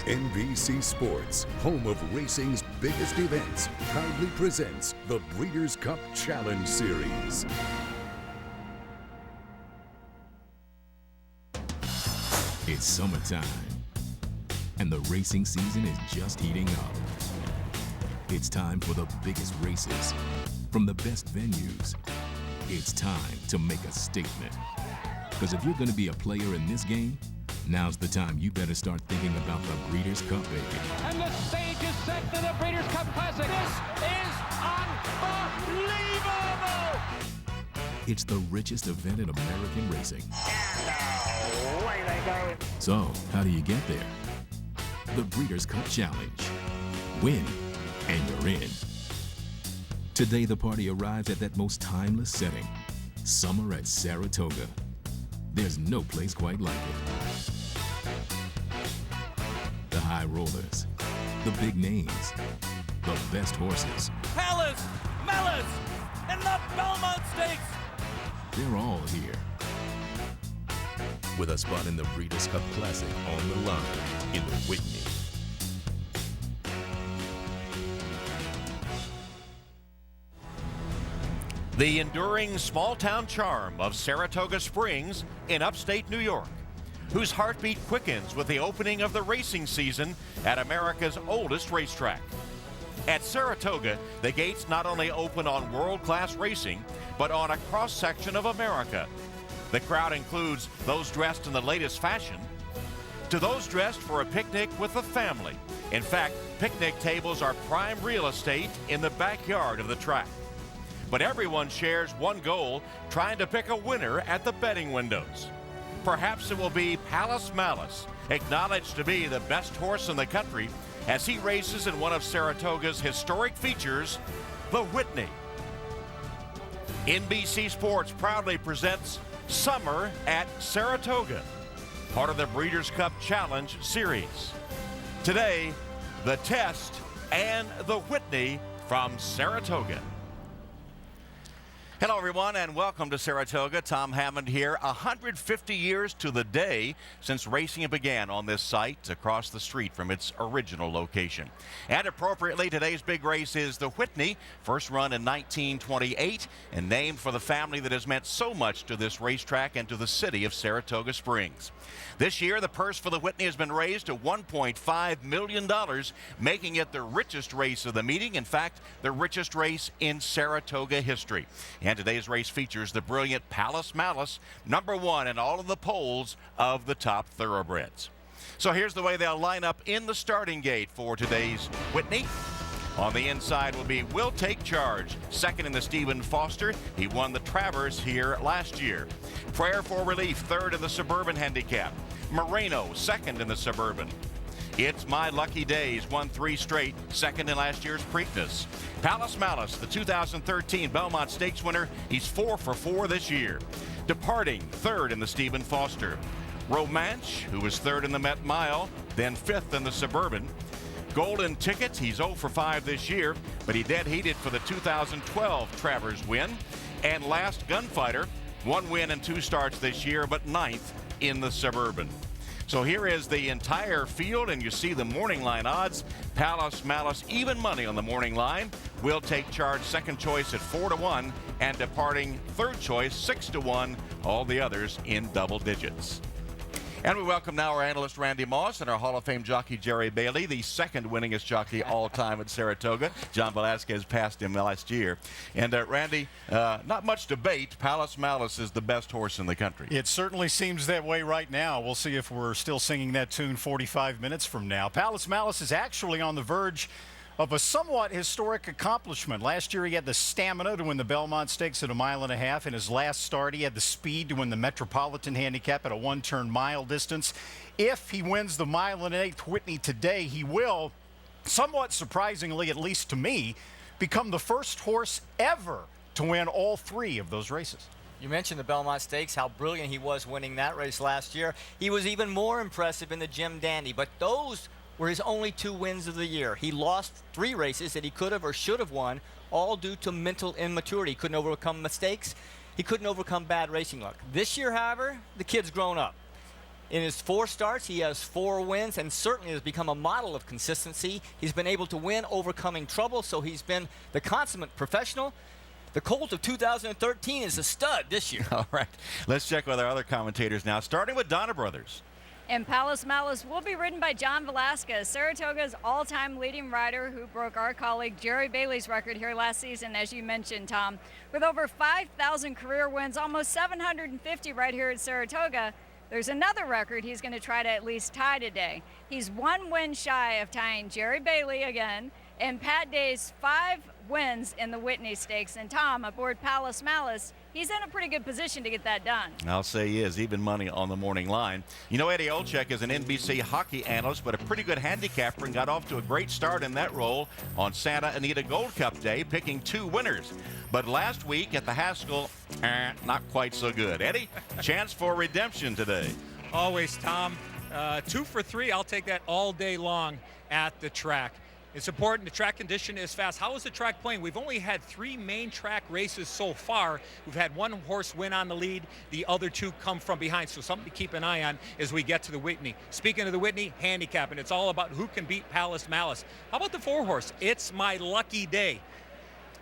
NBC Sports, home of racing's biggest events, proudly presents the Breeders' Cup Challenge Series. It's summertime, and the racing season is just heating up. It's time for the biggest races from the best venues. It's time to make a statement. Because if you're going to be a player in this game, now's the time you better start thinking about the Breeders' Cup, baby. And the stage is set for the Breeders' Cup Classic. This is unbelievable! It's the richest event in American racing. And away they go. So, how do you get there? The Breeders' Cup Challenge. Win, and you're in. Today, the party arrives at that most timeless setting, summer at Saratoga. There's no place quite like it. The high rollers, the big names, the best horses. Palace, Malice, and the Belmont Stakes. They're all here. With a spot in the Breeders' Cup Classic on the line in the Whitney. The enduring small-town charm of Saratoga Springs in upstate New York, whose heartbeat quickens with the opening of the racing season at America's oldest racetrack. At Saratoga, the gates not only open on world-class racing, but on a cross-section of America. The crowd includes those dressed in the latest fashion, to those dressed for a picnic with the family. In fact, picnic tables are prime real estate in the backyard of the track. But everyone shares one goal, trying to pick a winner at the betting windows. Perhaps it will be Palace Malice, acknowledged to be the best horse in the country, as he races in one of Saratoga's historic features, the Whitney. NBC Sports proudly presents Summer at Saratoga, part of the Breeders' Cup Challenge Series. Today, the Test and the Whitney from Saratoga. Hello, everyone, and welcome to Saratoga. Tom Hammond here. 150 years to the day since racing began on this site across the street from its original location. And appropriately, today's big race is the Whitney, first run in 1928 and named for the family that has meant so much to this racetrack and to the city of Saratoga Springs. This year, the purse for the Whitney has been raised to $1.5 million, making it the richest race of the meeting. In fact, the richest race in Saratoga history. And today's race features the brilliant Palace Malice, #1 in all of the polls of the top thoroughbreds. So here's the way they'll line up in the starting gate for today's Whitney. On the inside will be Will Take Charge, second in the Stephen Foster. He won the Travers here last year. Prayer for Relief, third in the Suburban Handicap. Moreno, second in the Suburban. It's My Lucky Days, won 3 straight, second in last year's Preakness. Palace Malice, the 2013 Belmont Stakes winner, he's 4 for 4 this year. Departing, third in the Stephen Foster. Romanche, who was third in the Met Mile, then 5th in the Suburban. Golden Ticket, he's 0 for 5 this year, but he dead heated for the 2012 Travers win. And Last Gunfighter, 1 win and 2 starts this year, but 9th in the Suburban. So here is the entire field, and you see the morning line odds. Palace Malice, even money on the morning line. Will Take Charge, second choice at 4-1, and Departing, third choice, 6-1. All the others in double digits. And we welcome now our analyst Randy Moss and our Hall of Fame jockey Jerry Bailey, the second winningest jockey all time at Saratoga. John Velasquez passed him last year. And Randy, not much debate. Palace Malice is the best horse in the country. It certainly seems that way right now. We'll see if we're still singing that tune 45 minutes from now. Palace Malice is actually on the verge of a somewhat historic accomplishment. Last year he had the stamina to win the Belmont Stakes at 1.5 miles. In his last start he had the speed to win the Metropolitan Handicap at a 1-turn mile distance. If he wins the 1 1/8 Whitney today, he will, somewhat surprisingly, at least to me, become the first horse ever to win all 3 of those races. You mentioned the Belmont Stakes, how brilliant he was winning that race last year. He was even more impressive in the Jim Dandy, but those were his only 2 wins of the year. He lost 3 races that he could have or should have won, all due to mental immaturity. He couldn't overcome mistakes. He couldn't overcome bad racing luck. This year, however, the kid's grown up. In his 4 starts, he has 4 wins and certainly has become a model of consistency. He's been able to win overcoming trouble, so he's been the consummate professional. The Colt of 2013 is a stud this year. All right, let's check with our other commentators now, starting with Donna Brothers. And Palace Malice will be ridden by John Velasquez, Saratoga's all-time leading rider who broke our colleague Jerry Bailey's record here last season, as you mentioned, Tom. With over 5,000 career wins, almost 750 right here at Saratoga, there's another record he's going to try to at least tie today. He's 1 win shy of tying Jerry Bailey again, and Pat Day's 5 wins in the Whitney Stakes. And Tom, aboard Palace Malice, he's in a pretty good position to get that done. I'll say he is. Even money on the morning line. You know, Eddie Olczyk is an NBC hockey analyst, but a pretty good handicapper, and got off to a great start in that role on Santa Anita Gold Cup Day, picking 2 winners. But last week at the Haskell, not quite so good. Eddie, chance for redemption today. Always, Tom. 2 for 3. I'll take that all day long at the track. It's important. The track condition is fast. How is the track playing? We've only had 3 main track races so far. We've had 1 horse win on the lead. The other 2 come from behind. So something to keep an eye on as we get to the Whitney. Speaking of the Whitney, handicap, and it's all about who can beat Palace Malice. How about the 4 horse? It's My Lucky Day.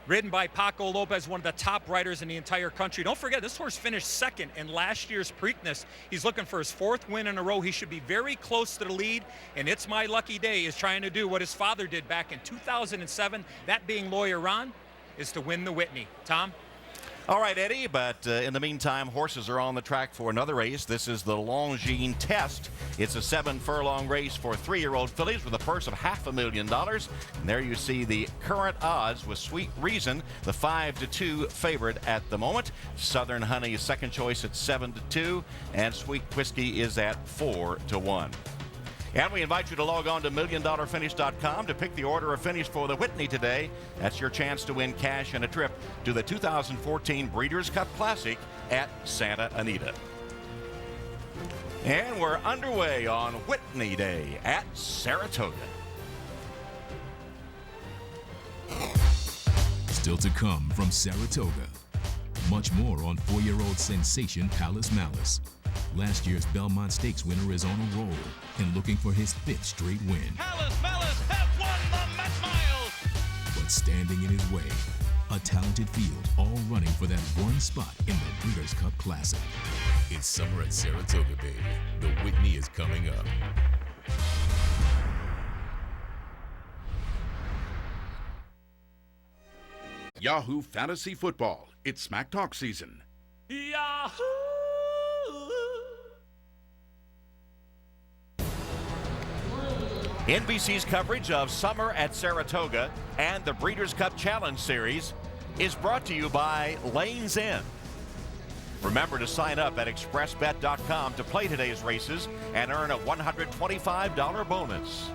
Ridden by Paco Lopez, one of the top riders in the entire country. Don't forget, this horse finished 2nd in last year's Preakness. He's looking for his 4th win in a row. He should be very close to the lead, and It's My Lucky Day is trying to do what his father did back in 2007, that being Lawyer Ron, is to win the Whitney. Tom? All right, Eddie, but in the meantime, horses are on the track for another race. This is the Longines Test. It's a 7-furlong race for 3-year-old fillies with a purse of $500,000. And there you see the current odds with Sweet Reason, the 5-2 favorite at the moment. Southern Honey is second choice at 7-2, and Sweet Whiskey is at 4-1. And we invite you to log on to MillionDollarFinish.com to pick the order of finish for the Whitney today. That's your chance to win cash and a trip to the 2014 Breeders' Cup Classic at Santa Anita. And we're underway on Whitney Day at Saratoga. Still to come from Saratoga. Much more on 4-year-old sensation Palace Malice. Last year's Belmont Stakes winner is on a roll and looking for his 5th straight win. Palace Malice have won the Met Miles. But standing in his way, a talented field all running for that one spot in the Breeders' Cup Classic. It's summer at Saratoga, baby. The Whitney is coming up. Yahoo Fantasy Football. It's Smack Talk season. Yahoo! NBC's coverage of summer at Saratoga and the Breeders' Cup Challenge Series is brought to you by Lanes End. Remember to sign up at expressbet.com to play today's races and earn a $125 bonus.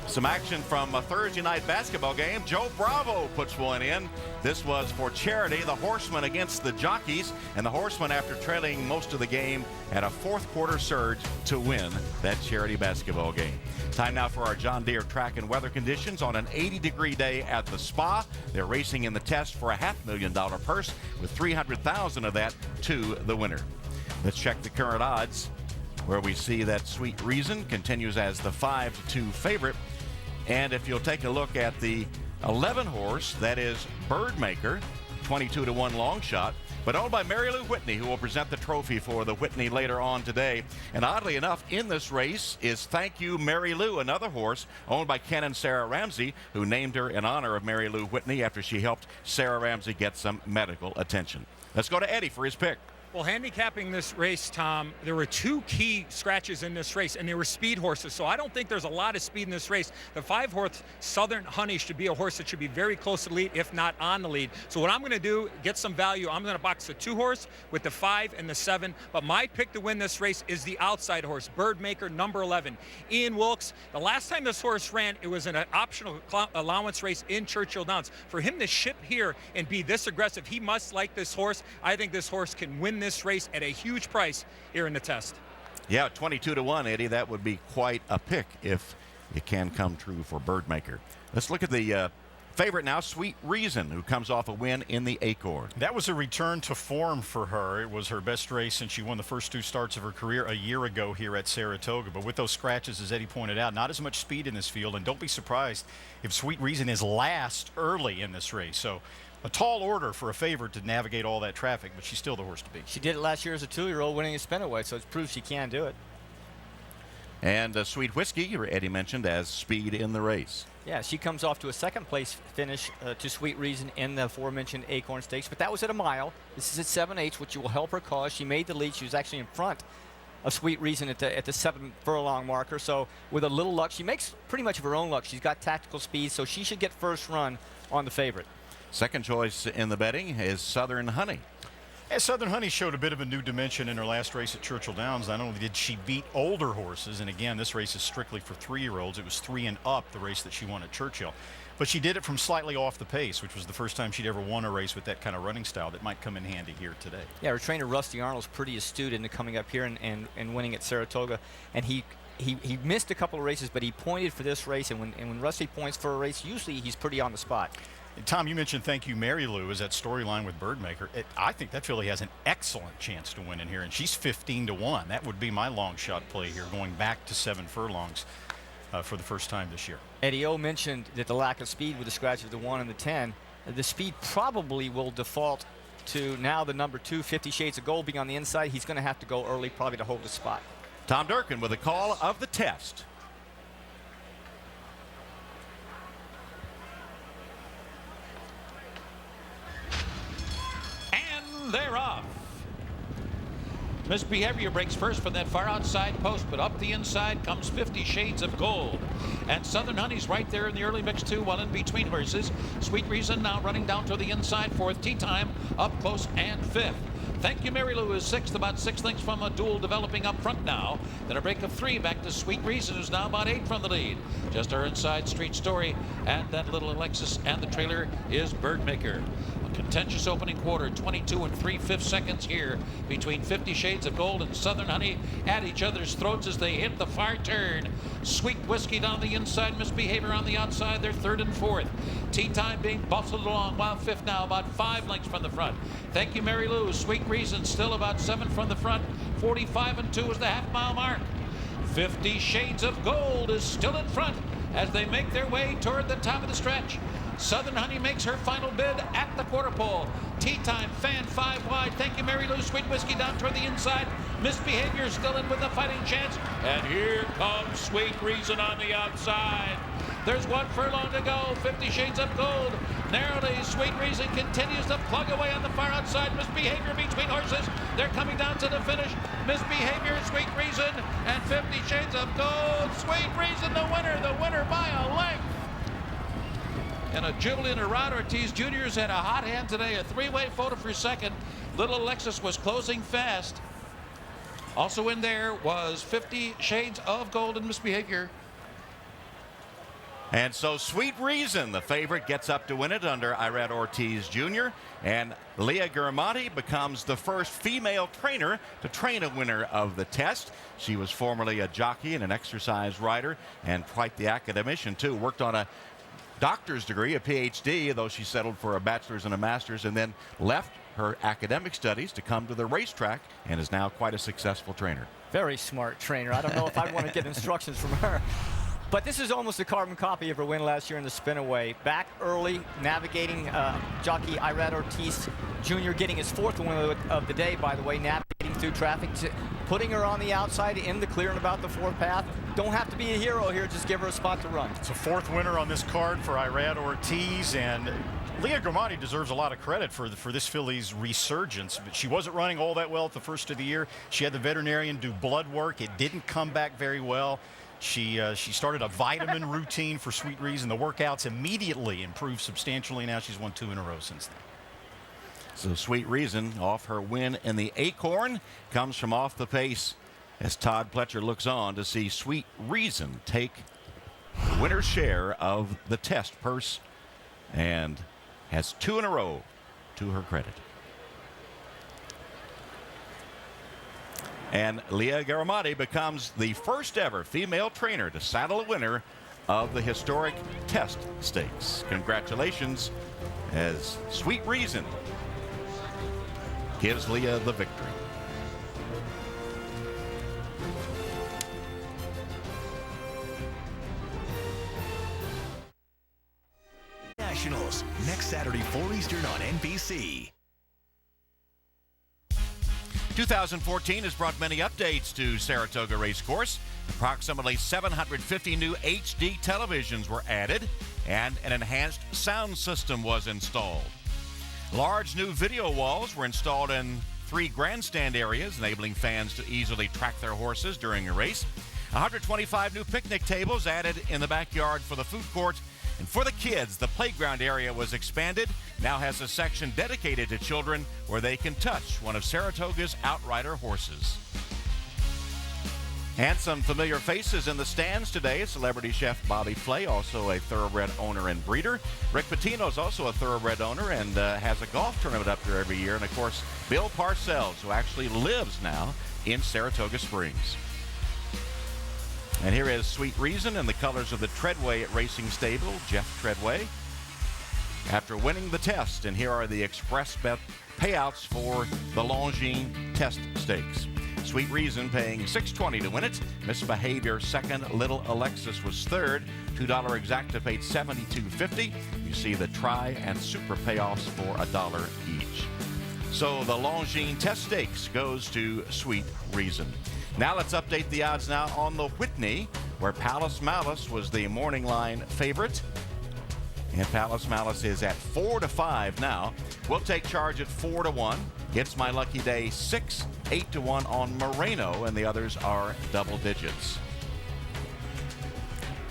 Some action from a Thursday night basketball game. Joe Bravo puts one in. This was for charity, the Horsemen against the Jockeys, and the Horsemen, after trailing most of the game, had a 4th quarter surge to win that charity basketball game. Time now for our John Deere track and weather conditions on an 80-degree day at the Spa. They're racing in the test for a $500,000 purse, with $300,000 of that to the winner. Let's check the current odds, where we see that Sweet Reason continues as the 5-2 favorite. And if you'll take a look at the 11 horse, that is Birdmaker, 22-1 long shot, but owned by Mary Lou Whitney, who will present the trophy for the Whitney later on today. And oddly enough, in this race is Thank You Mary Lou, another horse owned by Ken and Sarah Ramsey, who named her in honor of Mary Lou Whitney after she helped Sarah Ramsey get some medical attention. Let's go to Eddie for his pick. Well, handicapping this race, Tom, there were 2 key scratches in this race, and they were speed horses, so I don't think there's a lot of speed in this race. The 5-horse Southern Honey should be a horse that should be very close to the lead, if not on the lead. So what I'm going to do, get some value, I'm going to box the 2-horse with the 5 and the 7, but my pick to win this race is the outside horse, Birdmaker, number 11. Ian Wilkes, the last time this horse ran, it was in an optional allowance race in Churchill Downs. For him to ship here and be this aggressive, he must like this horse. I think this horse can win this race at a huge price here in the test. Yeah, 22-1, Eddie. That would be quite a pick if it can come true for Birdmaker. Let's look at the Favorite now, Sweet Reason, who comes off a win in the Acorn. That was a return to form for her. It was her best race since she won the first 2 starts of her career a year ago here at Saratoga. But with those scratches, as Eddie pointed out, not as much speed in this field. And don't be surprised if Sweet Reason is last early in this race. So a tall order for a favorite to navigate all that traffic, but she's still the horse to beat. She did it last year as a 2-year-old winning a Spinaway, so it proves she can do it. And Sweet Whiskey, Eddie mentioned, as speed in the race. Yeah, she comes off to a second-place finish to Sweet Reason in the aforementioned Acorn Stakes, but that was at a mile. This is at 7/8, which will help her cause. She made the lead. She was actually in front of Sweet Reason at the 7-furlong marker. So with a little luck, she makes pretty much of her own luck. She's got tactical speed, so she should get first run on the favorite. Second choice in the betting is Southern Honey. Yeah, Southern Honey showed a bit of a new dimension in her last race at Churchill Downs. Not only did she beat older horses, and again, this race is strictly for 3-year-olds. It was 3 and up, the race that she won at Churchill. But she did it from slightly off the pace, which was the first time she'd ever won a race with that kind of running style that might come in handy here today. Yeah, her trainer Rusty Arnold's pretty astute into coming up here and winning at Saratoga. And he missed a couple of races, but he pointed for this race. And when Rusty points for a race, usually he's pretty on the spot. Tom, you mentioned Thank You Mary Lou as that storyline with Birdmaker. I think that filly has an excellent chance to win in here, and she's 15-1. That would be my long shot play here, going back to 7 furlongs for the first time this year. Eddie O mentioned that the lack of speed with the scratch of the 1 and the 10. The speed probably will default to now the number 2, 50 Shades of Gold, being on the inside. He's going to have to go early probably to hold the spot. Tom Durkin with a call of the test. They're off. Misbehavior breaks first from that far outside post, but up the inside comes 50 Shades of Gold. And Southern Honey's right there in the early mix too, well in between horses. Sweet Reason now running down to the inside, 4th. Tea Time up close and 5th. Thank You Mary Lou is 6th, about 6 lengths from a duel developing up front now. Then a break of 3 back to Sweet Reason, who's now about 8 from the lead. Just our inside Street Story, and that little Alexis, and the trailer is Birdmaker. A contentious opening quarter, 22 3/5 seconds here between 50 Shades of Gold and Southern Honey at each other's throats as they hit the far turn. Sweet Whiskey down the inside, Misbehavior on the outside. They're 3rd and 4th. Tea Time being bustled along, while 5th now, about 5 lengths from the front. Thank You Mary Lou, Sweet Reason still about 7 from the front. 45 and 2 is the half-mile mark. 50 Shades of Gold is still in front as they make their way toward the top of the stretch. Southern Honey makes her final bid at the quarter pole. Tea Time, Fan 5 wide. Thank You Mary Lou, Sweet Whiskey down toward the inside. Misbehavior still in with a fighting chance. And here comes Sweet Reason on the outside. There's 1 furlong to go. 50 Shades of Gold. Narrowly, Sweet Reason continues to plug away on the far outside. Misbehavior between horses. They're coming down to the finish. Misbehavior, Sweet Reason, and 50 Shades of Gold. Sweet Reason, the winner by a length. And a Jubilant Rod Ortiz Jr.'s had a hot hand today. A 3-way photo for second. Little Alexis was closing fast. Also in there was 50 Shades of Gold and Misbehavior. And so Sweet Reason, the favorite, gets up to win it under Irad Ortiz Jr. And Leah Garamati becomes the first female trainer to train a winner of the test. She was formerly a jockey and an exercise rider and quite the academician too. Worked on a doctor's degree, a PhD, though she settled for a bachelor's and a master's, and then left her academic studies to come to the racetrack and is now quite a successful trainer. Very smart trainer. I don't know if I want to get instructions from her. But this is almost a carbon copy of her win last year in the Spinaway. Back early, navigating jockey Irad Ortiz Jr. getting his 4th win of the day, by the way, navigating through traffic, putting her on the outside in the clear and about the 4th path. Don't have to be a hero here, just give her a spot to run. It's a 4th winner on this card for Irad Ortiz, and Leah Garamati deserves a lot of credit for this filly's resurgence. But she wasn't running all that well at the first of the year. She had the veterinarian do blood work. It didn't come back very well. She started a vitamin routine for Sweet Reason. The workouts immediately improved substantially. Now she's won 2 in a row since then. So Sweet Reason, off her win in the Acorn, comes from off the pace as Todd Pletcher looks on to see Sweet Reason take the winner's share of the test purse and has 2 in a row to her credit. And Leah Garamati becomes the first ever female trainer to saddle a winner of the historic Test Stakes. Congratulations, as Sweet Reason gives Leah the victory. Nationals, next Saturday, 4 Eastern on NBC. 2014 has brought many updates to Saratoga Racecourse. Approximately 750 new HD televisions were added, and an enhanced sound system was installed. Large new video walls were installed in 3 grandstand areas, enabling fans to easily track their horses during a race. 125 new picnic tables added in the backyard for the food court. And for the kids, the playground area was expanded, now has a section dedicated to children where they can touch one of Saratoga's Outrider horses. And some familiar faces in the stands today. Celebrity chef Bobby Flay, also a thoroughbred owner and breeder. Rick Pitino's also a thoroughbred owner and has a golf tournament up there every year. And, of course, Bill Parcells, who actually lives now in Saratoga Springs. And here is Sweet Reason in the colors of the Treadway Racing Stable, Jeff Treadway, after winning the test. And here are the express bet payouts for the Longines Test Stakes. Sweet Reason paying $6.20 to win it. Misbehavior second. Little Alexis was third. $2 exacta paid $72.50. You see the try and super payoffs for $1 each. So the Longines Test Stakes goes to Sweet Reason. Now let's update the odds now on the Whitney, where Palace Malice was the morning line favorite. And Palace Malice is at 4-5 now. We'll take charge at 4-1. It's My Lucky Day 6, 8-1 on Moreno, and the others are double digits.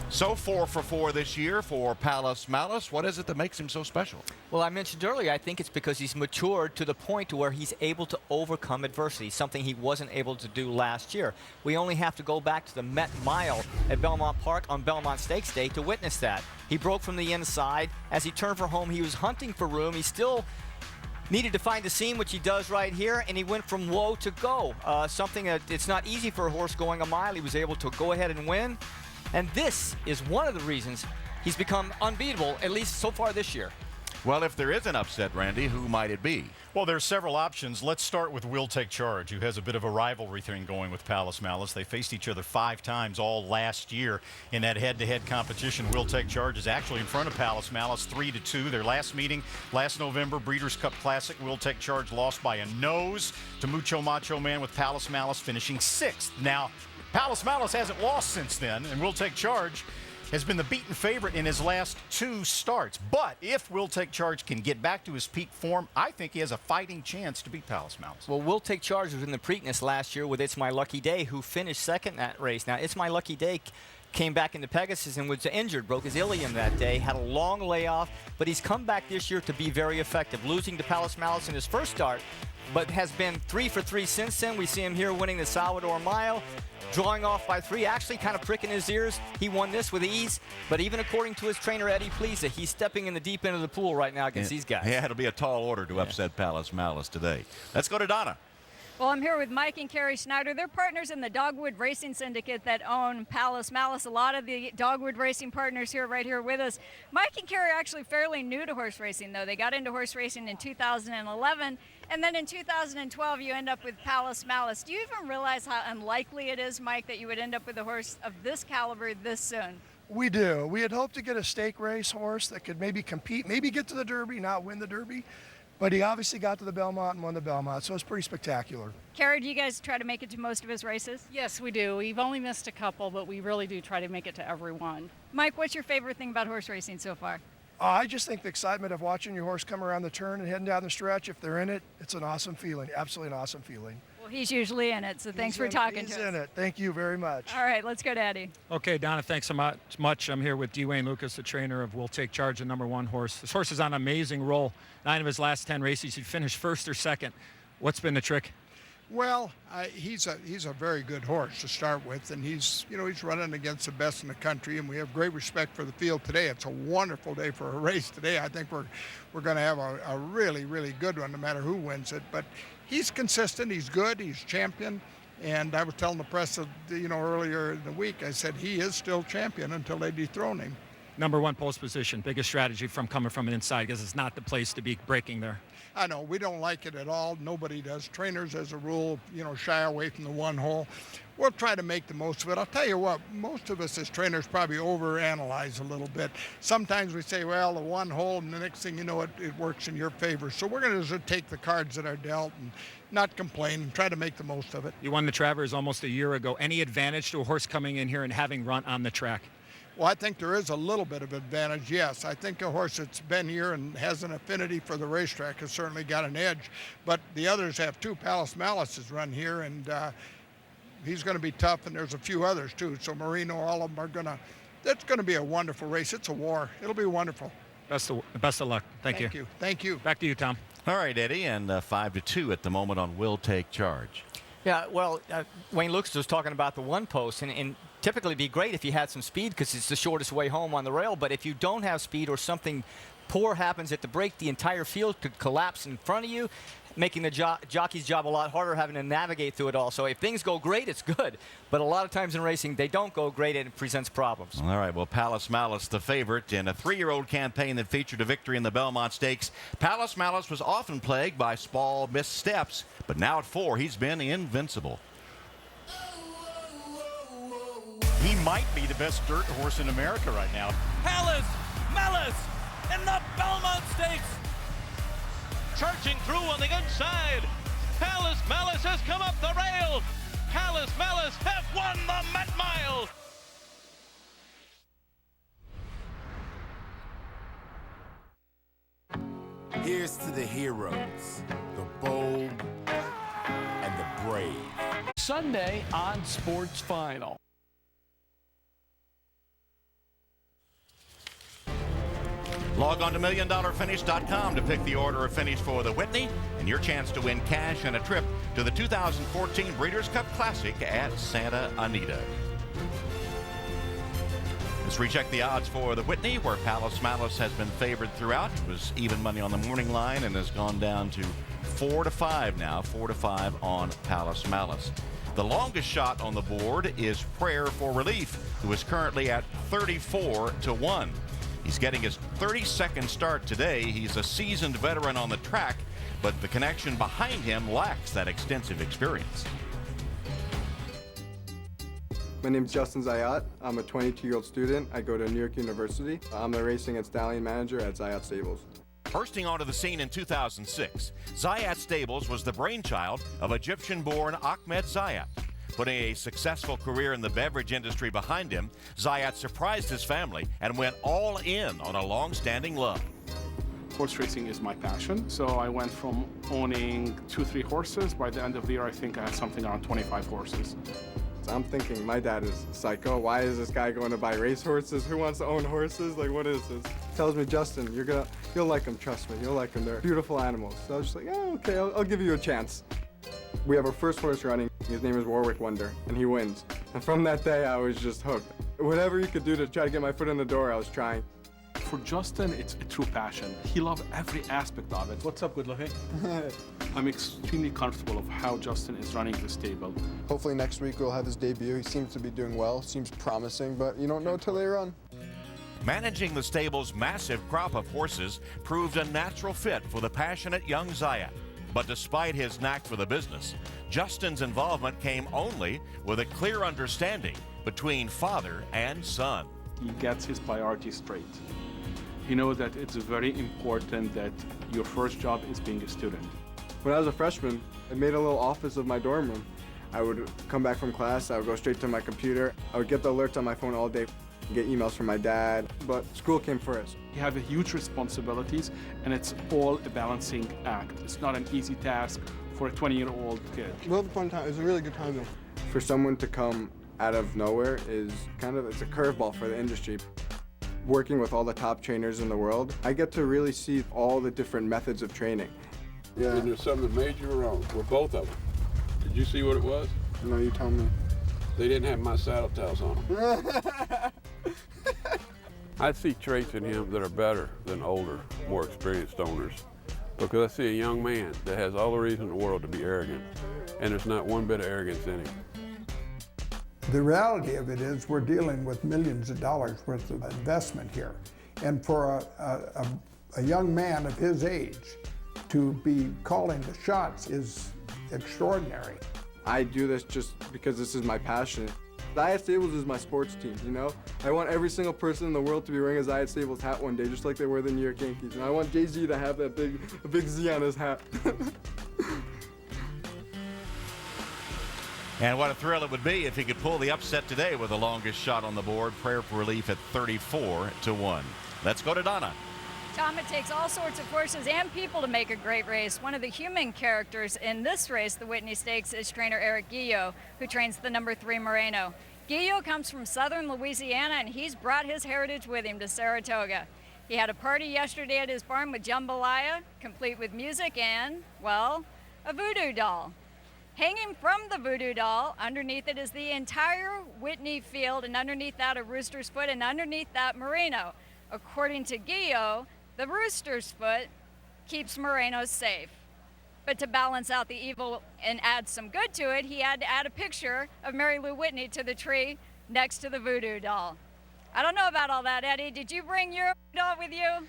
So 4 for 4 this year for Palace Malice. What is it that makes him so special? Well, I mentioned earlier, I think it's because he's matured to the point to where he's able to overcome adversity, something he wasn't able to do last year. We only have to go back to the Met Mile at Belmont Park on Belmont Stakes Day to witness that. He broke from the inside. As he turned for home, he was hunting for room. He still needed to find a seam, which he does right here, and he went from whoa to go. Something that it's not easy for a horse going a mile. He was able to go ahead and win. And this is one of the reasons he's become unbeatable, at least so far this year. Well, if there is an upset, Randy, who might it be? Well, there's several options. Let's start with Will Take Charge, who has a bit of a rivalry thing going with Palace Malice. They faced each other 5 times all last year in that head-to-head competition. Will Take Charge is actually in front of Palace Malice 3-2. Their last meeting last November, Breeders' Cup Classic. Will Take Charge lost by a nose to Mucho Macho Man, with Palace Malice finishing 6th. Now, Palace Malice hasn't lost since then, and Will Take Charge has been the beaten favorite in his last 2 starts. But if Will Take Charge can get back to his peak form, I think he has a fighting chance to beat Palace Malice. Well, Will Take Charge was in the Preakness last year with It's My Lucky Day, who finished second in that race. Now, It's My Lucky Day came back into Pegasus and was injured, broke his ilium that day, had a long layoff, but he's come back this year to be very effective, losing to Palace Malice in his first start, but has been 3 for 3 since then. We see him here winning the Salvador Mile, drawing off by 3, actually kind of pricking his ears. He won this with ease, but even according to his trainer, Eddie Pleza, he's stepping in the deep end of the pool right now against these guys. Yeah, it'll be a tall order to upset Palace Malice today. Let's go to Donna. Well, I'm here with Mike and Carrie Schneider. They're partners in the Dogwood Racing Syndicate that own Palace Malice. A lot of the Dogwood Racing partners here, right here with us. Mike and Carrie are actually fairly new to horse racing, though. They got into horse racing in 2011, and then in 2012 you end up with Palace Malice. Do you even realize how unlikely it is, Mike, that you would end up with a horse of this caliber this soon? We do. We had hoped to get a stake race horse that could maybe compete, maybe get to the Derby, not win the Derby. But he obviously got to the Belmont and won the Belmont, so it's pretty spectacular. Carrie, do you guys try to make it to most of his races? Yes, we do. We've only missed a couple, but we really do try to make it to every one. Mike, what's your favorite thing about horse racing so far? I just think the excitement of watching your horse come around the turn and heading down the stretch, if they're in it, it's an awesome feeling, absolutely an awesome feeling. Well, he's usually in it, so thanks for talking to us. He's in it. Thank you very much. All right, let's go to Eddie. Okay, Donna, thanks so much. I'm here with Dwayne Lucas, the trainer of Will Take Charge, the #1 horse. This horse is on an amazing roll. 9 of his last 10 races, he finished 1st or 2nd. What's been the trick? Well, he's a very good horse to start with, and he's running against the best in the country, and we have great respect for the field today. It's a wonderful day for a race today. I think we're going to have a really, really good one, no matter who wins it. But he's consistent, he's good, he's champion, And I was telling the press, earlier in the week, I said he is still champion until they dethrone him. Number one post position, biggest strategy from coming from an inside because it's not the place to be breaking there. I know, we don't like it at all. Nobody does. Trainers, as a rule, shy away from the one hole. We'll try to make the most of it. I'll tell you what, most of us as trainers probably overanalyze a little bit. Sometimes we say, well, the one hole, and the next thing you know, it works in your favor. So we're going to take the cards that are dealt and not complain and try to make the most of it. You won the Travers almost a year ago. Any advantage to a horse coming in here and having run on the track? Well, I think there is a little bit of advantage, yes. I think a horse that's been here and has an affinity for the racetrack has certainly got an edge. But the others have too. Palace Malice has run here, and he's going to be tough, and there's a few others too. So Marino, all of them are going to – that's going to be a wonderful race. It's a war. It'll be wonderful. Best of luck. Thank you. Thank you. Back to you, Tom. All right, Eddie, and 5-2 at the moment on Will Take Charge. Yeah, well, Wayne Lucas was talking about the one post, and typically it'd be great if you had some speed because it's the shortest way home on the rail. But if you don't have speed or something poor happens at the break, the entire field could collapse in front of you, making the jockey's job a lot harder, having to navigate through it all. So if things go great, it's good. But a lot of times in racing, they don't go great and it presents problems. All right, well, Palace Malice, the favorite in a 3-year-old campaign that featured a victory in the Belmont Stakes. Palace Malice was often plagued by small missteps, but now at 4, he's been invincible. He might be the best dirt horse in America right now. Palace Malice in the Belmont Stakes. Charging through on the inside. Palace Malice has come up the rail. Palace Malice have won the Met Mile. Here's to the heroes, the bold, and the brave. Sunday on Sports Final. Log on to MillionDollarFinish.com to pick the order of finish for the Whitney and your chance to win cash and a trip to the 2014 Breeders' Cup Classic at Santa Anita. Let's recheck the odds for the Whitney, where Palace Malice has been favored throughout. It was even money on the morning line and has gone down to 4-5 now, 4-5 on Palace Malice. The longest shot on the board is Prayer for Relief, who is currently at 34-1. He's getting his 32nd start today. He's a seasoned veteran on the track, but the connection behind him lacks that extensive experience. My name is Justin Zayat. I'm a 22-year-old student. I go to New York University. I'm the racing and stallion manager at Zayat Stables. Bursting onto the scene in 2006, Zayat Stables was the brainchild of Egyptian-born Ahmed Zayat. Putting a successful career in the beverage industry behind him, Zayat surprised his family and went all in on a long-standing love. Horse racing is my passion, so I went from owning 2-3 horses. By the end of the year, I think I had something around 25 horses. I'm thinking, my dad is psycho. Why is this guy going to buy race horses? Who wants to own horses? Like, what is this? Tells me, Justin, you'll like them, trust me. You'll like them. They're beautiful animals. So I was just like, oh, okay, I'll give you a chance. We have our first horse running. His name is Warwick Wonder, and he wins. And from that day, I was just hooked. Whatever you could do to try to get my foot in the door, I was trying. For Justin, it's a true passion. He loves every aspect of it. What's up, good looking? I'm extremely comfortable of how Justin is running the stable. Hopefully next week we'll have his debut. He seems to be doing well, seems promising, but you don't know till they run. Managing the stable's massive crop of horses proved a natural fit for the passionate young Zayat. But despite his knack for the business, Justin's involvement came only with a clear understanding between father and son. He gets his priorities straight. He knows that it's very important that your first job is being a student. When I was a freshman, I made a little office of my dorm room. I would come back from class, I would go straight to my computer. I would get the alerts on my phone all day, get emails from my dad, but school came first. You have huge responsibilities, and it's all a balancing act. It's not an easy task for a 20-year-old kid. We'll have a fun time. It was a really good time, though. For someone to come out of nowhere is it's a curveball for the industry. Working with all the top trainers in the world, I get to really see all the different methods of training. Yeah. And there's something that made you wrong with both of them. Did you see what it was? No, you tell me. They didn't have my saddle tails on them. I see traits in him that are better than older, more experienced owners. because I see a young man that has all the reason in the world to be arrogant, and there's not one bit of arrogance in him. The reality of it is we're dealing with millions of dollars worth of investment here. And for a young man of his age to be calling the shots is extraordinary. I do this just because this is my passion. Zayat Stables is my sports team, you know? I want every single person in the world to be wearing a Zayat Stables hat one day, just like they wear the New York Yankees. And I want Jay-Z to have that big Z on his hat. And what a thrill it would be if he could pull the upset today with the longest shot on the board. Prayer for Relief at 34-1. Let's go to Donna. Tom, it takes all sorts of horses and people to make a great race. One of the human characters in this race, the Whitney Stakes, is trainer Eric Guillot, who trains the number 3 Moreno. Guillot comes from southern Louisiana, and he's brought his heritage with him to Saratoga. He had a party yesterday at his barn with jambalaya, complete with music and, well, a voodoo doll. Hanging from the voodoo doll, underneath it is the entire Whitney field, and underneath that a rooster's foot, and underneath that Moreno. According to Guillot, the rooster's foot keeps Moreno's safe. But to balance out the evil and add some good to it, he had to add a picture of Mary Lou Whitney to the tree next to the voodoo doll. I don't know about all that, Eddie. Did you bring your doll with you?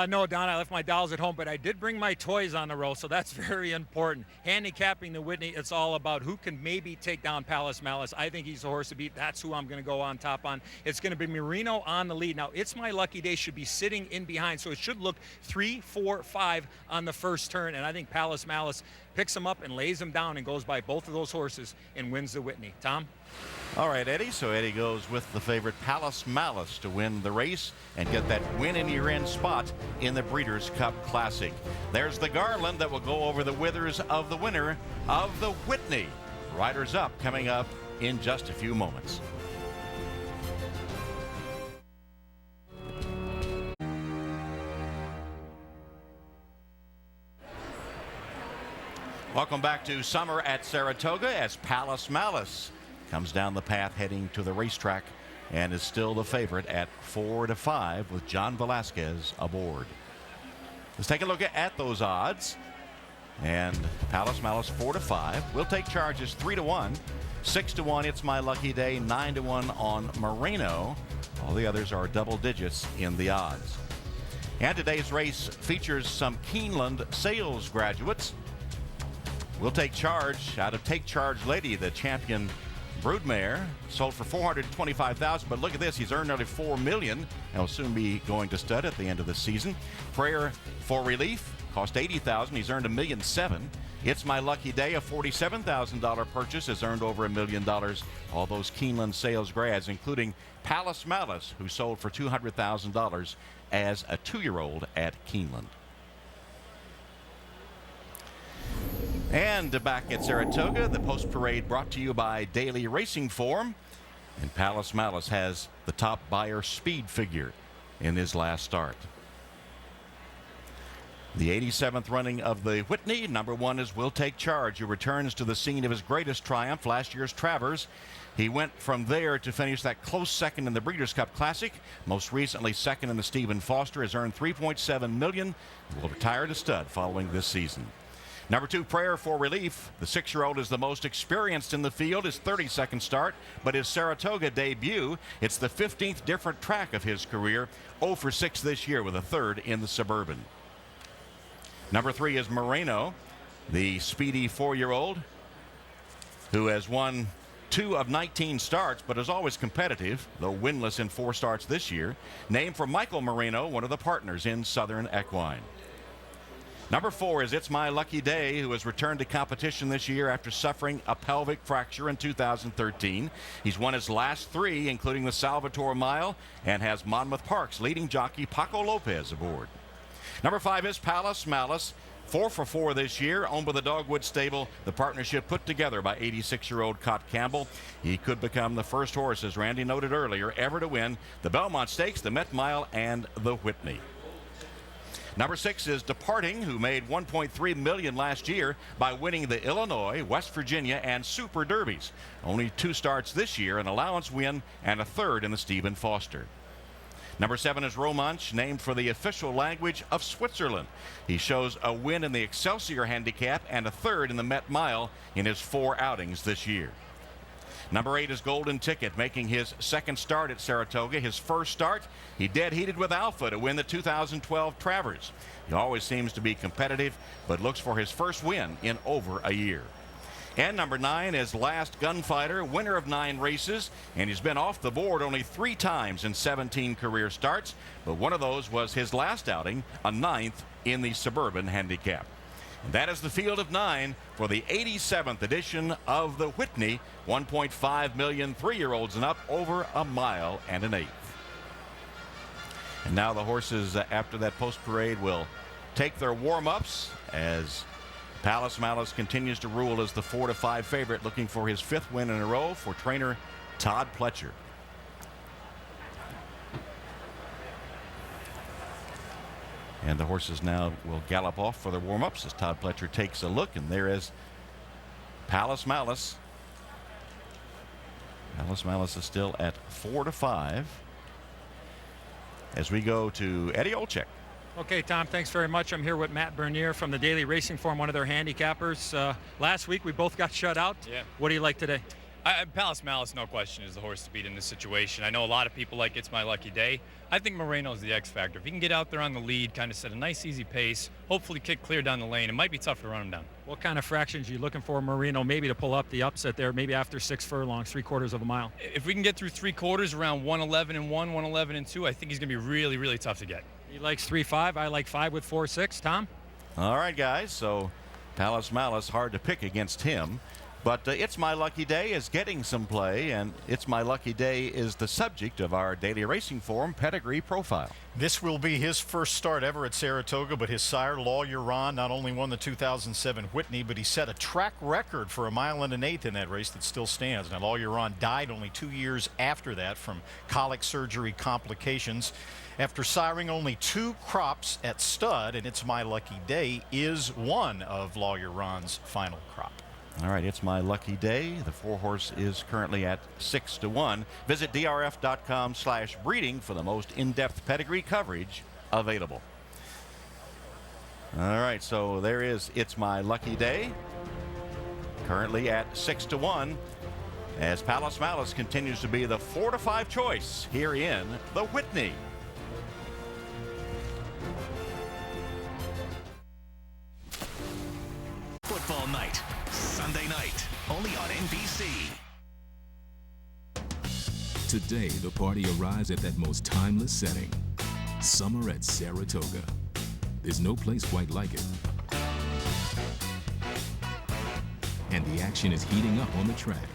No, Don, I left my dolls at home, but I did bring my toys on the road, so that's very important. Handicapping the Whitney, it's all about who can maybe take down Palace Malice. I think he's the horse to beat. That's who I'm going to go on top on. It's going to be Moreno on the lead. Now, It's My Lucky Day should be sitting in behind, so it should look 3, 4, 5 on the first turn, and I think Palace Malice picks him up and lays him down and goes by both of those horses and wins the Whitney. Tom? All right, Eddie. So Eddie goes with the favorite Palace Malice to win the race and get that win in your end spot in the Breeders' Cup Classic. There's the garland that will go over the withers of the winner of the Whitney. Riders Up coming up in just a few moments. Welcome back to summer at Saratoga as Palace Malice comes down the path heading to the racetrack and is still the favorite at 4-5 with John Velasquez aboard. Let's take a look at those odds. And Palace Malice 4-5. We'll take charges 3-1, 6-1. It's My Lucky Day, 9-1 on Moreno. All the others are double digits in the odds. And today's race features some Keeneland sales graduates. We'll take charge out of Take Charge Lady, the champion broodmare, sold for $425,000, but look at this, he's earned nearly $4 million and will soon be going to stud at the end of the season. Prayer for Relief cost $80,000, he's earned $1.7 million. It's My Lucky Day, a $47,000 purchase, has earned over $1 million. All those Keeneland sales grads, including Palace Malice, who sold for $200,000 as a 2-year-old at Keeneland. And back at Saratoga, the post parade brought to you by Daily Racing Form. And Palace Malice has the top buyer speed figure in his last start. The 87th running of the Whitney. Number 1 is Will Take Charge, who returns to the scene of his greatest triumph, last year's Travers. He went from there to finish that close second in the Breeders' Cup Classic. Most recently second in the Stephen Foster, has earned $3.7 million. Will retire to stud following this season. Number 2, Prayer for Relief. The 6-year-old is the most experienced in the field, his 32nd start, but his Saratoga debut, it's the 15th different track of his career, 0 for 6 this year with a 3rd in the Suburban. Number 3 is Moreno, the speedy 4-year-old who has won 2 of 19 starts, but is always competitive, though winless in 4 starts this year. Named for Michael Moreno, one of the partners in Southern Equine. Number 4 is It's My Lucky Day, who has returned to competition this year after suffering a pelvic fracture in 2013. He's won his last 3, including the Salvatore Mile, and has Monmouth Park's leading jockey Paco Lopez aboard. Number 5 is Palace Malice, 4 for 4 this year, owned by the Dogwood Stable, the partnership put together by 86-year-old Cott Campbell. He could become the first horse, as Randy noted earlier, ever to win the Belmont Stakes, the Met Mile, and the Whitney. Number 6 is Departing, who made $1.3 million last year by winning the Illinois, West Virginia, and Super Derbies. Only 2 starts this year, an allowance win, and a 3rd in the Stephen Foster. Number 7 is Romanch, named for the official language of Switzerland. He shows a win in the Excelsior Handicap and a third in the Met Mile in his 4 outings this year. Number 8 is Golden Ticket, making his second start at Saratoga. His first start, he dead heated with Alpha to win the 2012 Travers. He always seems to be competitive, but looks for his first win in over a year. And number 9 is Last Gunfighter, winner of 9 races, and he's been off the board only 3 times in 17 career starts, but one of those was his last outing, a 9th in the Suburban Handicap. And that is the field of 9 for the 87th edition of the Whitney 1.5 million 3-year-olds and up over a mile and an eighth. And now the horses after that post parade will take their warm-ups as Palace Malice continues to rule as the 4-5 favorite, looking for his 5th win in a row for trainer Todd Pletcher. And the horses now will gallop off for their warm-ups as Todd Pletcher takes a look, and there is Palace Malice. Palace Malice is still at 4-5 as we go to Eddie Olczyk. Okay, Tom, thanks very much. I'm here with Matt Bernier from the Daily Racing Form, one of their handicappers. Last week we both got shut out. Yeah. What do you like today? Palace Malice, no question, is the horse to beat in this situation. I know a lot of people like It's My Lucky Day. I think Moreno's the X factor. If he can get out there on the lead, kind of set a nice, easy pace, hopefully kick clear down the lane, it might be tough to run him down. What kind of fractions are you looking for Moreno, maybe to pull up the upset there, maybe after 6 furlongs, 3/4 of a mile? If we can get through 3/4 around 111 and 1, 111 and 2, I think he's going to be really, really tough to get. He likes 3-5. I like 5 with 4-6. Tom? All right, guys. So Palace Malice, hard to pick against him. But It's My Lucky Day is getting some play, and It's My Lucky Day is the subject of our Daily Racing Form pedigree profile. This will be his first start ever at Saratoga, but his sire, Lawyer Ron, not only won the 2007 Whitney, but he set a track record for a mile and an eighth in that race that still stands. Now, Lawyer Ron died only 2 years after that from colic surgery complications. After siring only 2 crops at stud, and It's My Lucky Day is one of Lawyer Ron's final crop. All right, It's My Lucky Day. The 4-horse is currently at 6-1. Visit drf.com/breeding for the most in-depth pedigree coverage available. All right, so there is It's My Lucky Day, currently at 6-1, as Palace Malice continues to be the 4-5 choice here in the Whitney. Football night, Sunday night, only on NBC. Today, the party arrives at that most timeless setting. Summer at Saratoga. There's no place quite like it. And the action is heating up on the track,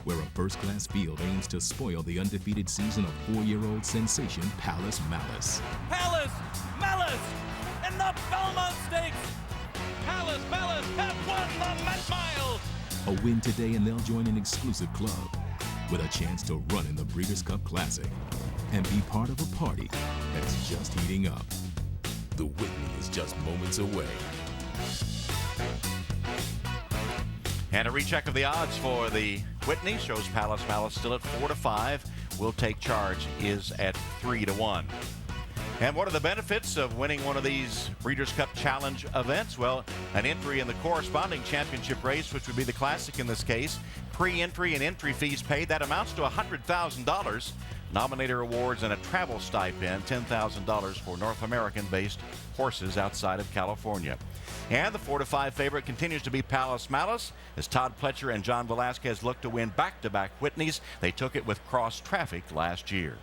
where a first-class field aims to spoil the undefeated season of 4-year-old sensation Palace Malice. Palace Malice in the Belmont Stakes. Palace Malice have won the Met Mile. A win today and they'll join an exclusive club with a chance to run in the Breeders' Cup Classic and be part of a party that's just heating up. The Whitney is just moments away. And a recheck of the odds for the Whitney shows Palace Malice still at 4-5. Will Take Charge is at 3-1. And what are the benefits of winning one of these Breeders' Cup Challenge events? Well, an entry in the corresponding championship race, which would be the Classic in this case. Pre-entry and entry fees paid. That amounts to $100,000. Nominator awards and a travel stipend, $10,000 for North American-based horses outside of California. And the 4-5 favorite continues to be Palace Malice, as Todd Pletcher and John Velasquez look to win back-to-back Whitneys. They took it with Cross Traffic last year.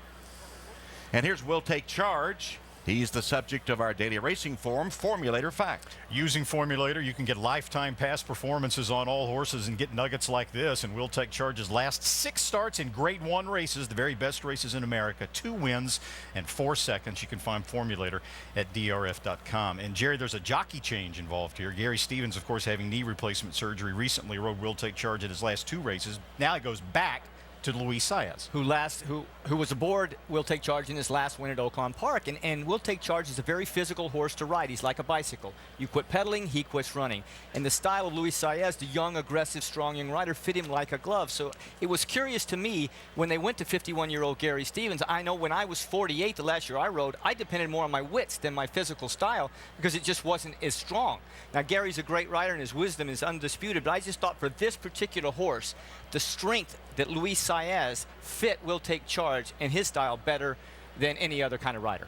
And here's Will Take Charge. He's the subject of our Daily Racing Form Formulator Fact. Using Formulator, you can get lifetime past performances on all horses and get nuggets like this. And Will Take Charge's last 6 starts in Grade 1 races, the very best races in America, 2 wins and 4 seconds. You can find Formulator at drf.com. And Jerry, there's a jockey change involved here. Gary Stevens, of course, having knee replacement surgery, recently rode Will Take Charge at his last 2 races. Now he goes back to Luis Zayat, who was aboard Will Take Charge in his last win at Oaklawn Park. And Will Take Charge is a very physical horse to ride. He's like a bicycle. You quit pedaling, he quits running. And the style of Luis Zayat, the young, aggressive, strong young rider, fit him like a glove. So it was curious to me when they went to 51-year-old Gary Stevens. I know when I was 48 the last year I rode, I depended more on my wits than my physical style because it just wasn't as strong. Now Gary's a great rider and his wisdom is undisputed, but I just thought for this particular horse, the strength that Luis Zayat fit Will Take Charge and his style better than any other kind of rider.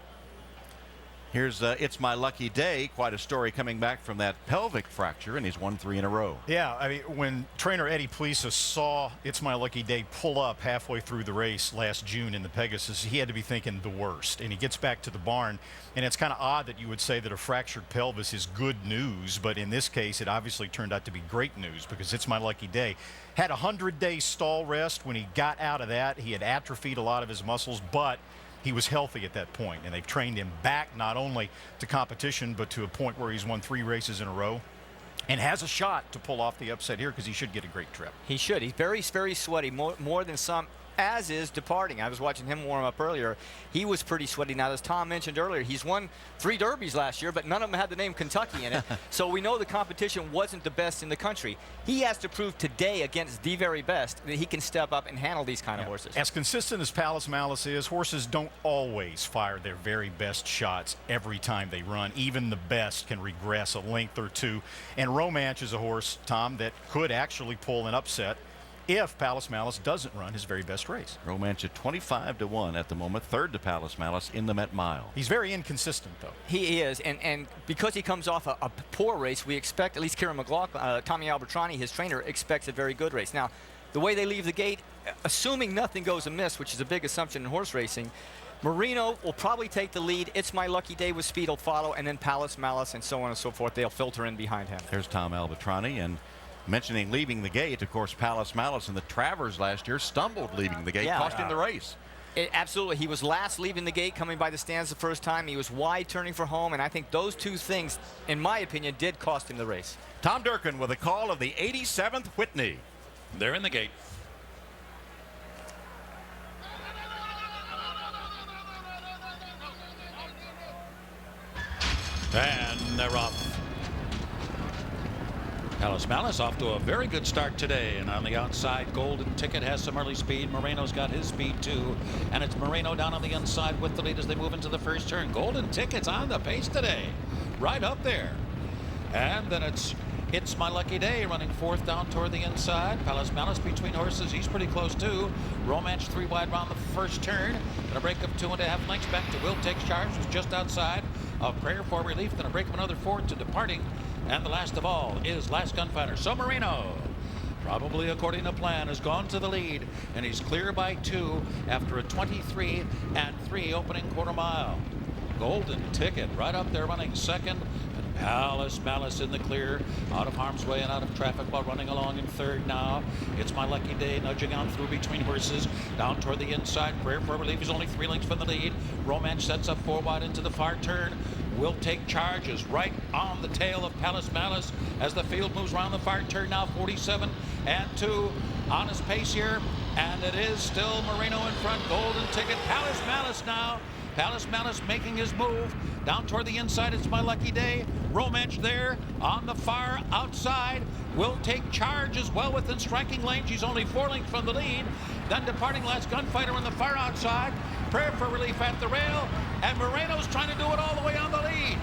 Here's It's My Lucky Day. Quite a story coming back from that pelvic fracture, and he's won 3 in a row. Yeah, I mean, when trainer Eddie Plisa saw It's My Lucky Day pull up halfway through the race last June in the Pegasus, he had to be thinking the worst. And he gets back to the barn, and it's kind of odd that you would say that a fractured pelvis is good news, but in this case, it obviously turned out to be great news because It's My Lucky Day had a 100-day stall rest. When he got out of that, he had atrophied a lot of his muscles, but he was healthy at that point, and they've trained him back not only to competition, but to a point where he's won 3 races in a row and has a shot to pull off the upset here because he should get a great trip. He should. He's very, very sweaty, more than some, as is Departing. I was watching him warm up earlier. He was pretty sweaty. Now, as Tom mentioned earlier, he's won 3 derbies last year, but none of them had the name Kentucky in it. So we know the competition wasn't the best in the country. He has to prove today against the very best that he can step up and handle these kind of horses. As consistent as Palace Malice is, horses don't always fire their very best shots every time they run. Even the best can regress a length or two. And Romance is a horse, Tom, that could actually pull an upset if Palace Malice doesn't run his very best race. Romance at 25-1 at the moment, third to Palace Malice in the Met Mile. He's very inconsistent, though. He is, and because he comes off a poor race, we expect, at least Kieran McLaughlin, Tommy Albertrani, his trainer, expects a very good race. Now, the way they leave the gate, assuming nothing goes amiss, which is a big assumption in horse racing, Marino will probably take the lead. It's My Lucky Day with speed will follow, and then Palace Malice and so on and so forth. They'll filter in behind him. There's Tom Albertrani, and mentioning leaving the gate, of course, Palace Malice in the Travers last year stumbled leaving the gate, cost him the race. Absolutely. He was last leaving the gate, coming by the stands the first time. He was wide turning for home, and I think those 2 things, in my opinion, did cost him the race. Tom Durkin with a call of the 87th Whitney. They're in the gate. And they're off. Palace Malice off to a very good start today, and on the outside, Golden Ticket has some early speed. Moreno's got his speed too, and it's Moreno down on the inside with the lead as they move into the first turn. Golden Ticket's on the pace today, right up there. And then it's My Lucky Day running 4th down toward the inside. Palace Malice between horses, he's pretty close too. Romance 3 wide round the first turn. Gonna break up 2.5 lengths back to Will Take Charge, who's just outside of Prayer for Relief. Gonna break up another 4 to Departing. And the last of all is Last Gunfighter. So Moreno, probably according to plan, has gone to the lead, and he's clear by 2 after a 23-3 opening quarter mile. Golden Ticket right up there running 2nd, and Palace Malice in the clear, out of harm's way and out of traffic while running along in 3rd now. It's My Lucky Day nudging on through between horses, down toward the inside. Prayer for Relief is only 3 lengths from the lead. Romance sets up 4 wide into the far turn. Will Take Charge is right on the tail of Palace Malice as the field moves around the far turn now. 47-2 on his pace here, and it is still Moreno in front. Golden Ticket, Palace Malice now. Palace Malice making his move down toward the inside. It's My Lucky Day. Romance there on the far outside. Will Take Charge as well within striking range. He's only 4 lengths from the lead. Then Departing Last Gunfighter on the far outside. Prayer for Relief at the rail, and Moreno's trying to do it all the way on the lead.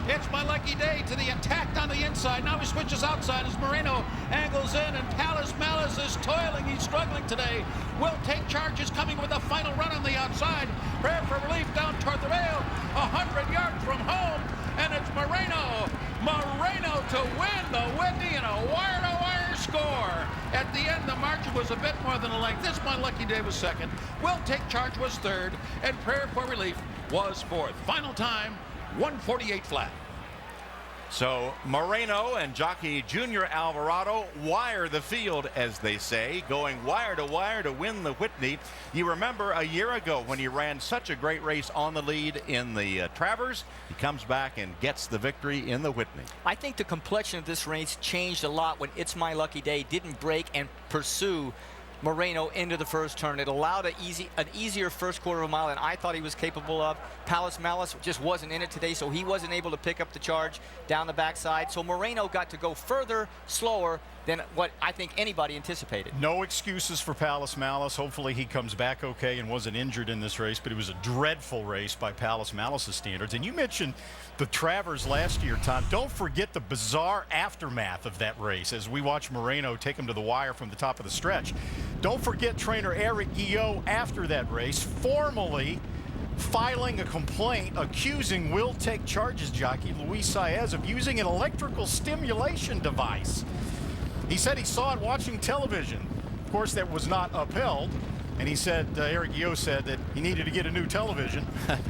It's My Lucky Day to the attack on the inside. Now he switches outside as Moreno angles in, and Palace Malice is toiling. He's struggling today. Will Take Charge is coming with a final run on the outside. Prayer for Relief down toward the rail, 100 yards from home, and it's Moreno to win the Whitney in a wire-to-wire score. At the end, the margin was a bit more than a length. This My Lucky Day was 2nd. Will Take Charge was 3rd, and Prayer for Relief was 4th. Final time, 148 flat. So Moreno and jockey Junior Alvarado wire the field, as they say, going wire to win the Whitney. You remember a year ago when he ran such a great race on the lead in the Travers. He comes back and gets the victory in the Whitney. I think the complexion of this race changed a lot when It's My Lucky Day didn't break and pursue Moreno into the first turn. It allowed an easier first quarter of a mile than I thought he was capable of. Palace Malice just wasn't in it today, so he wasn't able to pick up the charge down the backside. So Moreno got to go further, slower than what I think anybody anticipated. No excuses for Palace Malice. Hopefully he comes back okay and wasn't injured in this race, but it was a dreadful race by Palace Malice's standards. And you mentioned the Travers last year, Tom. Don't forget the bizarre aftermath of that race as we watch Moreno take him to the wire from the top of the stretch. Don't forget trainer Eric Guillot after that race formally filing a complaint accusing Will Take Charges jockey Luis Saez of using an electrical stimulation device. He said he saw it watching television. Of course, that was not upheld. And he said, Eric Guillot said that he needed to get a new television.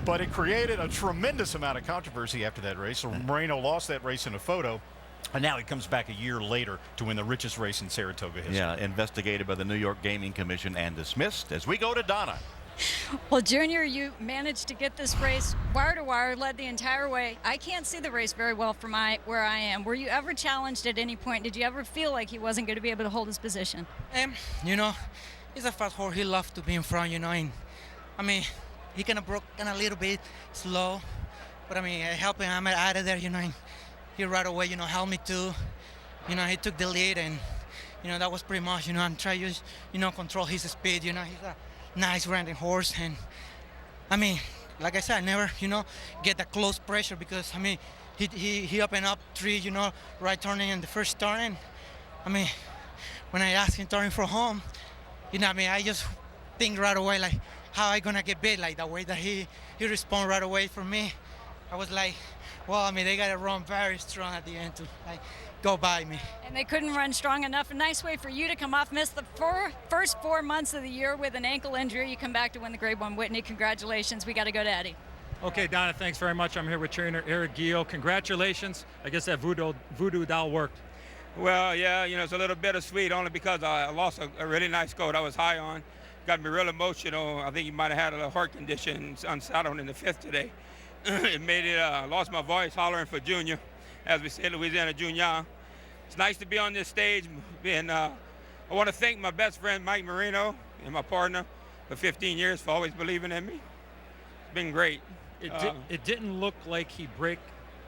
But it created a tremendous amount of controversy after that race. So Moreno lost that race in a photo. And now he comes back a year later to win the richest race in Saratoga history. Yeah, investigated by the New York Gaming Commission and dismissed. As we go to Donna. Well, Junior, you managed to get this race wire to wire, led the entire way. I can't see the race very well from where I am. Were you ever challenged at any point? Did you ever feel like he wasn't going to be able to hold his position? You know, he's a fast horse. He loves to be in front, you know. And, I mean, he kind of broke down a little bit slow. But, I mean, I helped him out of there, you know. And he right away, you know, helped me too. You know, he took the lead. And, you know, that was pretty much, you know, I'm trying to, you know, control his speed. You know, he's a nice running horse. And, I mean, like I said, I never, you know, get that close pressure because, I mean, he opened up 3, you know, right turning in the first turn. And, I mean, when I asked him turning for home, you know, I mean, I just think right away, like, how I gonna get beat, like the way that he responded right away for me. I was like, well, I mean, they gotta run very strong at the end to, like, go by me. And they couldn't run strong enough. A nice way for you to come off, miss the first 4 months of the year with an ankle injury. You come back to win the Grade 1. Whitney, congratulations. We got to go to Eddie. Okay, Donna, thanks very much. I'm here with trainer Eric Guillot. Congratulations. I guess that voodoo doll worked. Well, yeah, you know, it's a little bittersweet only because I lost a really nice colt I was high on. Got me real emotional. I think he might have had a heart condition unsaddled in the 5th today. It made it, lost my voice hollering for Junior, as we say in Louisiana, Junior. It's nice to be on this stage, and I want to thank my best friend, Mike Moreno, and my partner for 15 years for always believing in me. It's been great. It didn't look like he broke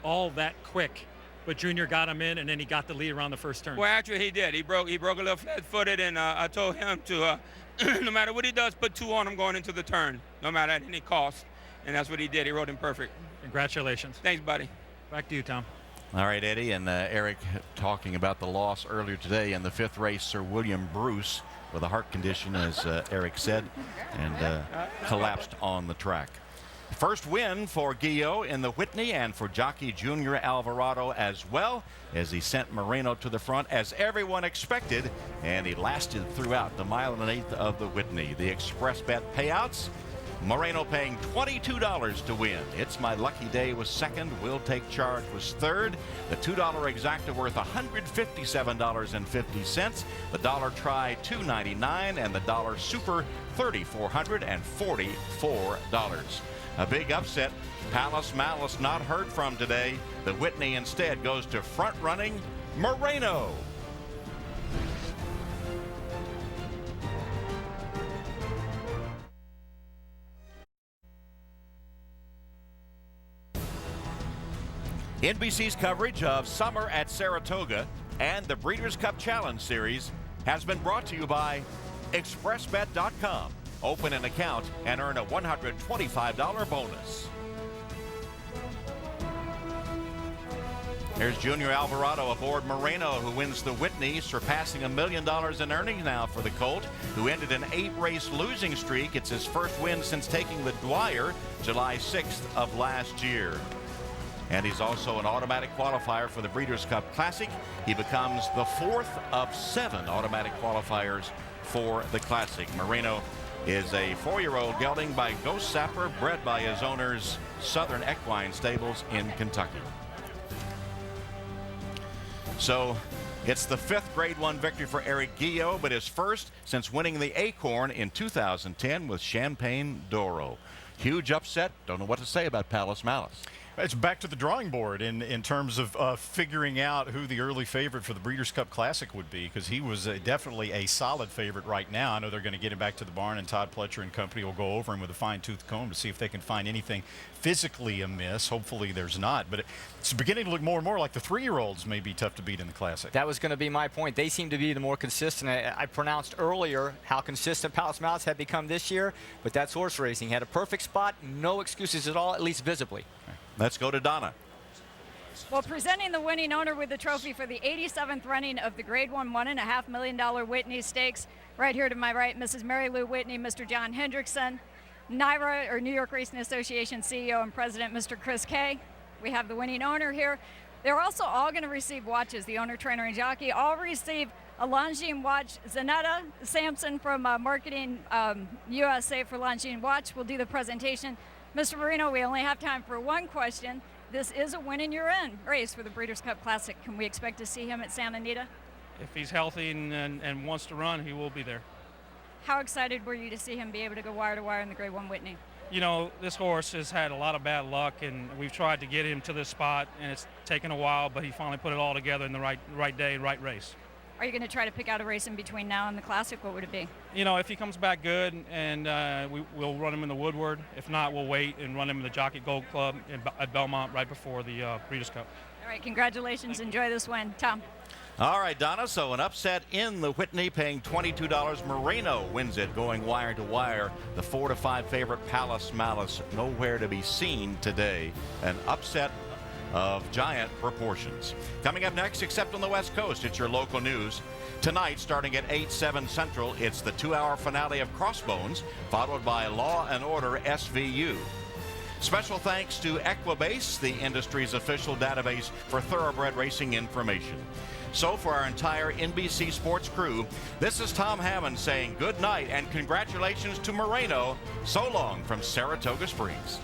all that quick, but Junior got him in, and then he got the lead around the first turn. Well, actually, he did. He broke a little flat-footed, and I told him to, no matter what he does, put 2 on him going into the turn, no matter at any cost. And that's what he did. He rode him perfect. Congratulations. Thanks, buddy. Back to you, Tom. All right, Eddie, and Eric talking about the loss earlier today in the 5th race, Sir William Bruce with a heart condition, as Eric said, and collapsed on the track. First win for Guillot in the Whitney and for jockey Junior Alvarado as well, as he sent Moreno to the front as everyone expected, and he lasted throughout the 1 1/8 of the Whitney. The express bet payouts, Moreno paying $22 to win. It's My Lucky Day was second. Will Take Charge was third. The $2 exacta worth $157.50. The dollar try $2.99, and the dollar super $3,444. A big upset. Palace Malice not heard from today. The Whitney instead goes to front-running Moreno. NBC's coverage of Summer at Saratoga and the Breeders' Cup Challenge Series has been brought to you by ExpressBet.com. Open an account and earn a $125 bonus. There's Junior Alvarado aboard Moreno, who wins the Whitney, surpassing $1 million in earnings now for the colt, who ended an 8-race losing streak. It's his first win since taking the Dwyer July 6th of last year. And he's also an automatic qualifier for the Breeders' Cup Classic. He becomes the 4th of 7 automatic qualifiers for the Classic. Moreno is a 4-year-old gelding by Ghost Sapper, bred by his owner's Southern Equine Stables in Kentucky. So it's the 5th Grade 1 victory for Eric Guillot, but his first since winning the Acorn in 2010 with Champagne Doro. Huge upset. Don't know what to say about Palace Malice. It's back to the drawing board in terms of figuring out who the early favorite for the Breeders' Cup Classic would be, because he was definitely a solid favorite right now. I know they're going to get him back to the barn, and Todd Pletcher and company will go over him with a fine-tooth comb to see if they can find anything physically amiss. Hopefully there's not, but it's beginning to look more and more like the 3-year-olds may be tough to beat in the Classic. That was going to be my point. They seem to be the more consistent. I pronounced earlier how consistent Palace Malice had become this year, but that's horse racing. Had a perfect spot, no excuses at all, at least visibly. Let's go to Donna. Well, presenting the winning owner with the trophy for the 87th running of the Grade 1 $1.5 million Whitney Stakes. Right here to my right, Mrs. Mary Lou Whitney, Mr. John Hendrickson, NYRA, or New York Racing Association CEO and President, Mr. Chris Kay. We have the winning owner here. They're also all going to receive watches. The owner, trainer, and jockey all receive a Longines watch. Zanetta Sampson from Marketing USA for Longines Watch will do the presentation. Mr. Marino, we only have time for one question. This is a win-and-you're-in race for the Breeders' Cup Classic. Can we expect to see him at Santa Anita? If he's healthy and wants to run, he will be there. How excited were you to see him be able to go wire to wire in the Grade 1 Whitney? You know, this horse has had a lot of bad luck, and we've tried to get him to this spot, and it's taken a while, but he finally put it all together in the right day, right race. Are you going to try to pick out a race in between now and the Classic? What would it be? You know, if he comes back good, and we'll run him in the Woodward. If not, we'll wait and run him in the Jockey Gold Club at Belmont right before the Breeders' Cup. All right, congratulations. Enjoy this win. Tom. All right, Donna, so an upset in the Whitney, paying $22. Moreno wins it, going wire to wire. The 4-5 favorite Palace Malice, nowhere to be seen today. An upset of giant proportions. Coming up next, except on the West Coast, it's your local news. Tonight, starting at 8/7 Central, it's the 2-hour finale of Crossbones, followed by Law and Order SVU. Special thanks to Equibase, the industry's official database for thoroughbred racing information. So for our entire NBC Sports crew, this is Tom Hammond saying good night and congratulations to Moreno. So long from Saratoga Springs.